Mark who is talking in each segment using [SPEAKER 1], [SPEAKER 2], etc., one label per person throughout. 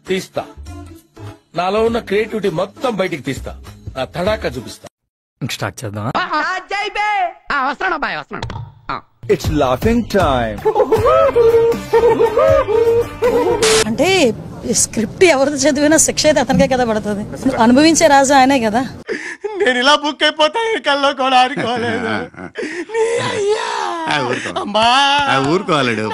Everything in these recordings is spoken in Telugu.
[SPEAKER 1] తీస్తా, నాలో ఉన్న క్రియేటివిటీ మొత్తం బయటికి తీస్తా, నా తడాకా చూపిస్తా.
[SPEAKER 2] స్టార్ట్ చేద్దాం.
[SPEAKER 3] వస్తున్నాడు అబ్బాయి, వస్తున్నాడు.
[SPEAKER 4] It's laughing time.
[SPEAKER 5] అంటే స్క్రిప్ట్ ఎవరిది చదివినా శిక్ష అయితే అతనికే కదా పడుతుంది. అనుభవించే రాజు ఆయనే కదా.
[SPEAKER 6] నేను ఇలా బుక్ అయిపోతాను కల్లో కూడా ఆడుకోలేదు. ఊరుకోలేడు.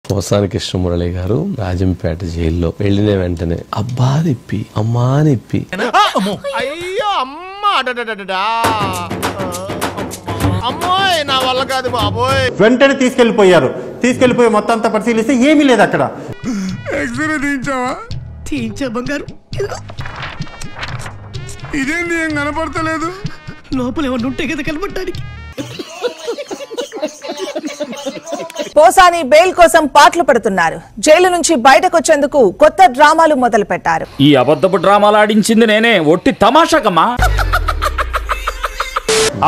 [SPEAKER 1] పోసాని కృష్ణమురళి గారు రాజంపేట జైల్లో వెళ్ళిన వెంటనే అబ్బా నిప్పి అమ్మా నిప్పి,
[SPEAKER 6] అయ్యో అమ్మ అమ్మోయ్ నా వల్ల కాదు బాబోయ్.
[SPEAKER 7] వెంటనే తీసుకెళ్లిపోయి మొత్తం అంతా పరిశీలిస్తే ఏమీ లేదు అక్కడ.
[SPEAKER 6] ఎక్స్రే తీయించావా? తీయించా బంగారు. ఇదేంటి ఏం కనపడతలేదు? లోపల ఏమన్నా ఉంటే కదా కనపడటానికి.
[SPEAKER 8] పోసాని బెయిల్ కోసం పాటలు పడుతున్నారు. జైలు నుంచి బయటకు వచ్చేందుకు కొత్త డ్రామాలు మొదలు పెట్టారు.
[SPEAKER 2] ఈ అబద్ధపు డ్రామాలు ఆడించింది నేనే, ఒట్టి తమాషాకమ్మా.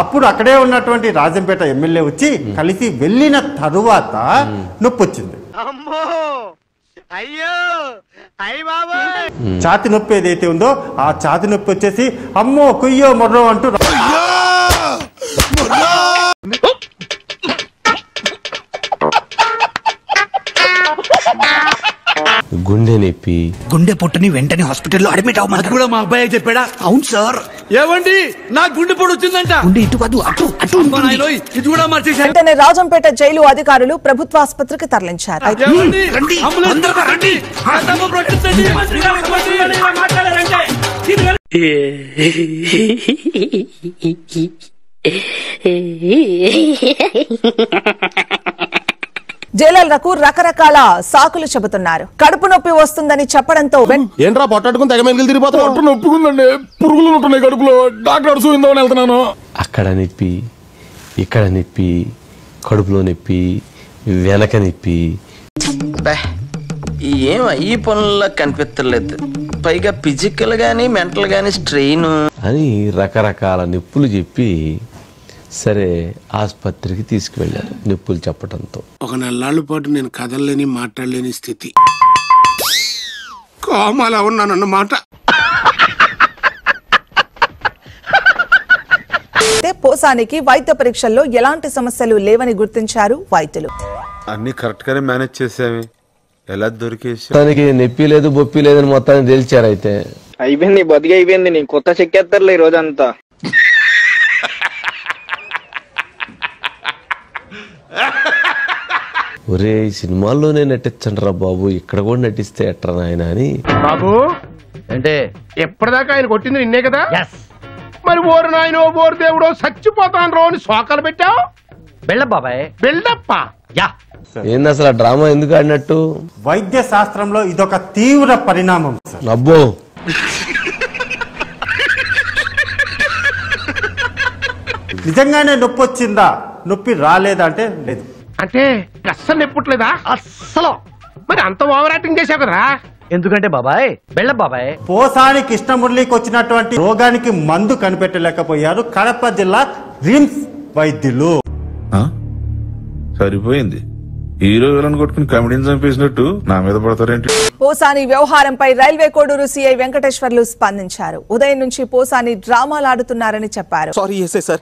[SPEAKER 7] అప్పుడు అక్కడే ఉన్నటువంటి రాజంపేట ఎమ్మెల్యే వచ్చి కలిసి వెళ్ళిన తరువాత నొప్పి వచ్చింది. ఛాతి నొప్పి ఏదైతే ఉందో ఆ ఛాతి నొప్పి వచ్చేసి అమ్మో కుయ్యో మొర్రో అంటూ
[SPEAKER 1] గుండె నొప్పి,
[SPEAKER 3] గుండె పొట్టుని వెంటనే హాస్పిటల్లో అడ్మిట్ అవ్వమని కూడా మా అబ్బాయి చెప్పాడా? అవును సార్.
[SPEAKER 6] ఏమండి నా గుండె పొడి వచ్చిందంట.
[SPEAKER 3] గుండె ఇటు కాదు అటు అటు.
[SPEAKER 6] ఇది కూడా మార్చేశారు.
[SPEAKER 8] వెంటనే రాజంపేట జైలు అధికారులు ప్రభుత్వ ఆసుపత్రికి తరలించారు. జైలర్లకు రకరకాల సాకులు చెబుతున్నారు. కడుపు నొప్పి వస్తుందని చెప్పడంతో
[SPEAKER 6] ఏంట్రా పొట్టట్టుకుని తెగ మెలికలు తిరిగిపోతున్నా. నొప్పికుందండి, పురుగులు ఉంటున్నాయి కడుపులో, డాక్టర్ చూద్దామని వెళ్తున్నాను.
[SPEAKER 1] అక్కడ నొప్పి, ఇక్కడ నొప్పి, కడుపులో నొప్పి, వెనక నొప్పి.
[SPEAKER 9] ఏం ఈ పనుల్లో కనిపించలేదు. పైగా ఫిజికల్ గానీ మెంటల్ గానీ స్ట్రెయిన్
[SPEAKER 1] అని రకరకాల నొప్పులు చెప్పి సరే ఆసుపత్రికి తీసుకువెళ్ళారు. నొప్పులు చెప్పడంతో
[SPEAKER 6] ఒక నెలల పాటు నేను కదలలేని మాట్లాడలేని స్థితి, కోమాలో ఉన్నానన్నమాట.
[SPEAKER 8] పోసానికి వైద్య పరీక్షల్లో ఎలాంటి సమస్యలు లేవని గుర్తించారు వైద్యులు.
[SPEAKER 4] అన్ని కరెక్ట్ గానే మేనేజ్ చేసామే, ఎలా దొరికేసి
[SPEAKER 1] దానికి నొప్పి లేదు బొప్పి లేదని మొత్తాన్ని తేల్చారు. అయితే
[SPEAKER 10] అయిపోయింది, బతికి అయిపోయింది. నీ కొత్త చెక్కేస్తారులే ఈ రోజంతా.
[SPEAKER 1] ఒరే సినిమాల్లోనే నటించండి రా బాబు, ఇక్కడ కూడా నటిస్తే ఎట్రా నాయన అని.
[SPEAKER 6] బాబు అంటే ఎప్పటిదాకా ఆయన కొట్టింది నిన్నే కదా? మరి ఓరు నాయనో ఓరు దేవుడో చచ్చిపోతాను రో అని శోకాలు పెట్టావు. బిల్డప్ప
[SPEAKER 1] ఏంది అసలు ఆ డ్రామా ఎందుకు ఆడినట్టు?
[SPEAKER 7] వైద్య శాస్త్రంలో ఇదొక తీవ్ర పరిణామం.
[SPEAKER 1] అబ్బో,
[SPEAKER 7] నిజంగానే నొప్పి వచ్చిందా, నొప్పి రాలేదా అంటే లేదు.
[SPEAKER 6] అంటే అస్సలు నెప్పట్లేదా? అస్సలు. మరి అంత ఓవర్ యాక్టింగ్ చేసావు కదా?
[SPEAKER 3] ఎందుకంటే బాబాయ్ బాబాయ్
[SPEAKER 7] పోసాని కృష్ణమురళికి వచ్చినటువంటి రోగానికి మందు కనిపెట్టలేకపోయారు కడప జిల్లా రిమ్స్ వైద్యులు.
[SPEAKER 4] సరిపోయింది, హీరో విలన్ కొట్టుకుని కమెడీని చంపేసినట్టు నా మీద పడతారేంటి?
[SPEAKER 8] పోసాని వ్యవహారంపై రైల్వే కోడూరు సీఐ వెంకటేశ్వర్లు స్పందించారు. ఉదయం నుంచి పోసాని డ్రామాలు ఆడుతున్నారని చెప్పారు.
[SPEAKER 11] సారీ సార్,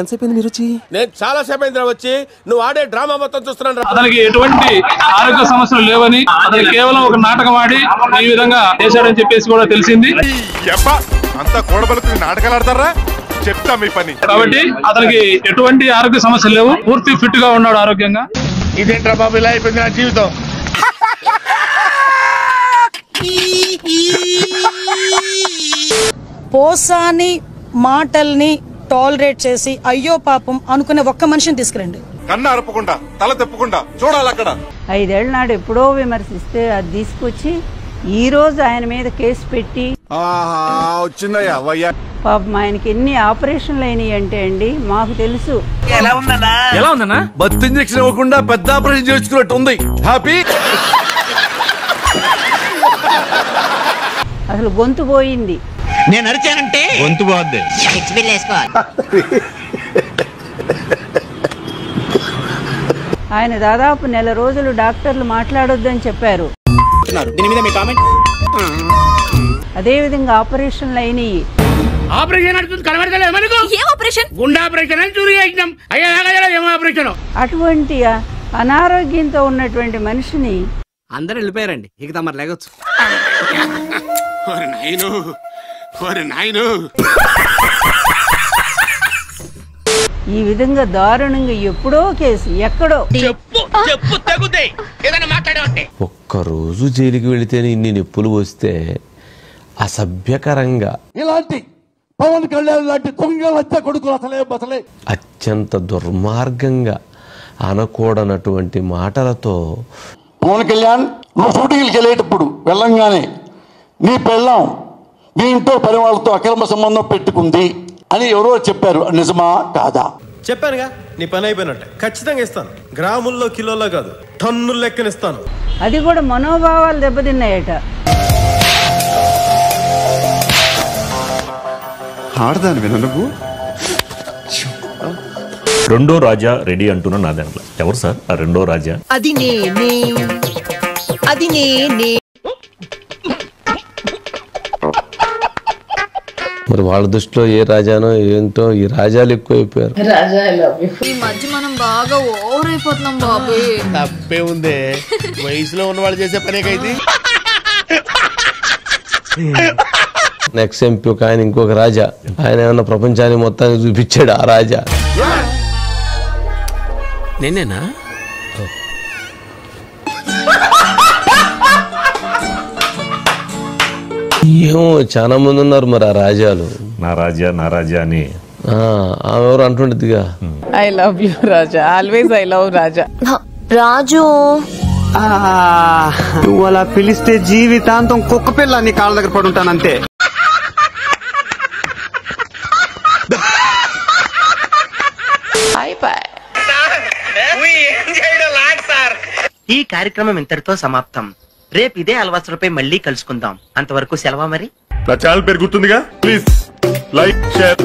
[SPEAKER 11] ఎంతసేపు మీరు వచ్చి?
[SPEAKER 6] నేను చాలా సేపు వచ్చి నువ్వు ఆడే డ్రామా మొత్తం చూస్తున్నాను.
[SPEAKER 12] అతనికి ఎటువంటి ఆరోగ్య సమస్యలు లేవని, అతను కేవలం ఒక నాటకం ఆడి ఈ విధంగా చేశాడని చెప్పేసి కూడా తెలిసింది.
[SPEAKER 4] అంతా కూడబలుకుని నాటకాలు ఆడతారా? చెప్తా మీ పని.
[SPEAKER 12] కాబట్టి అతనికి ఎటువంటి ఆరోగ్య సమస్యలు లేవు, పూర్తి ఫిట్ గా ఉన్నాడు ఆరోగ్యంగా.
[SPEAKER 6] ఇదేంట్రా బాబు ఇలా అయిపోయింది నా జీవితం.
[SPEAKER 5] పోసాని మాటల్ని టాలరేట్ చేసి అయ్యో పాపం అనుకునే ఒక్క మనిషిని తీసుకురండి.
[SPEAKER 4] కన్ను అరపకుండా తల తెప్పకుండా చూడాలి అక్కడ.
[SPEAKER 13] 5 ఏళ్ల నాడు ఎప్పుడో విమర్శిస్తే అది తీసుకొచ్చి ఈ రోజు ఆయన మీద కేసు పెట్టి
[SPEAKER 4] వచ్చిందయ్యా
[SPEAKER 13] పాపం ఆయనకి ఎన్ని ఆపరేషన్లు అయినాయి అంటే అండి మాకు తెలుసు.
[SPEAKER 3] ఎలా ఉందన్నా?
[SPEAKER 6] బత్ ఇంజెక్షన్ ఇవ్వకుండా పెద్ద ఆపరేషన్ చేసుకున్నట్టు ఉంది. హ్యాపీ.
[SPEAKER 13] అసలు గొంతు పోయింది.
[SPEAKER 3] నేను అరిచానంటే
[SPEAKER 6] గొంతు బాగుంది.
[SPEAKER 13] ఆయన దాదాపు నెల రోజులు డాక్టర్లు మాట్లాడొద్దని చెప్పారు.
[SPEAKER 3] దీని మీద మీ కామెంట్?
[SPEAKER 13] అదేవిధంగా ఆపరేషన్లు అయినాయి.
[SPEAKER 1] ఆపరేషన్ నడుతుంది కనబడతలేదు మనకు.
[SPEAKER 8] ఏం ఆపరేషన్?
[SPEAKER 1] గుండె ఆపరేషన్ అని చూరి చేసినాం. అయ్యా ఏం ఆపరేషన్?
[SPEAKER 13] అటువంటి అనారోగ్యంతో ఉన్నటువంటి మనిషిని
[SPEAKER 3] అందరూ వెళ్ళిపోయారండి, ఇక తమరు లేగొచ్చు.
[SPEAKER 13] ఈ విధంగా దారుణంగా ఎప్పుడో కేసు ఎక్కడో
[SPEAKER 11] ఒక్కరోజు జైలుకి వెళితేనే ఇన్ని నొప్పులు వస్తే అసభ్యకరంగా
[SPEAKER 1] ఇలాంటి పవన్ కళ్యాణ్ లాంటి దొంగ కొడుకులు అసలే
[SPEAKER 11] అత్యంత దుర్మార్గంగా అనకూడనటువంటి మాటలతో
[SPEAKER 1] పవన్ కళ్యాణ్ నువ్వు షూటింగ్కి వెళ్ళేటప్పుడు వెళ్ళంగానే నీ పెళ్ళాం మీ ఇంట్లో పని వాళ్ళతో అక్రమ సంబంధం పెట్టుకుంది అని ఎవరో చెప్పారు, నిజమా కాదా?
[SPEAKER 14] చెప్పానుగా, నీ పని అయిపోయినట్టే. ఖచ్చితంగా ఇస్తాను. గ్రాముల్లో కిలోలో కాదు, టన్నుల లెక్కనిస్తాను.
[SPEAKER 13] అది కూడా మనోభావాలు దెబ్బతిన్నాయట.
[SPEAKER 3] ఆడదాని విన నువ్వు.
[SPEAKER 15] రెండో రాజా రెడీ అంటున్నా నా దాంట్లో. ఎవరు సార్ ఆ రెండో రాజా?
[SPEAKER 8] అది నేనే, అది నేనే.
[SPEAKER 11] మరి వాళ్ళ దృష్టిలో ఏ రాజానో ఏంటో ఈ రాజాలు ఎక్కువైపోయారు.
[SPEAKER 8] ఈ మధ్య మనం బాగా ఓవర్ అయిపోతున్నాం బాబు.
[SPEAKER 6] తప్పే ఉందే, వయసులో ఉన్న వాళ్ళు చేసే పనేకైతే.
[SPEAKER 11] నెక్స్ట్ ఎంపీ ఒక ఆయన, ఇంకొక రాజా, ఆయన ఏమన్నా ప్రపంచాన్ని మొత్తాన్ని చూపించాడు ఆ రాజా.
[SPEAKER 3] నేనేనా?
[SPEAKER 11] ఏమో చాలా మంది ఉన్నారు మరి ఆ రాజాలు.
[SPEAKER 15] నా రాజా అని
[SPEAKER 11] ఆమె ఎవరు అంటుండేదిగా,
[SPEAKER 8] I love you Raja, always I love Raja. Raju
[SPEAKER 3] నువ్వు అలా పిలిస్తే జీవితాంతం కుక్క పిల్ల నీ కాళ్ళ దగ్గర పడి ఉంటానంతే.
[SPEAKER 9] ఈ కార్యక్రమం ఇంతటితో సమాప్తం. రేపు ఇదే అలవాసులపై మళ్ళీ కలుసుకుందాం. అంతవరకు సెలవా మరి.
[SPEAKER 4] నా ఛానల్ పేరు గుర్తుందిగా, ప్లీజ్ లైక్ షేర్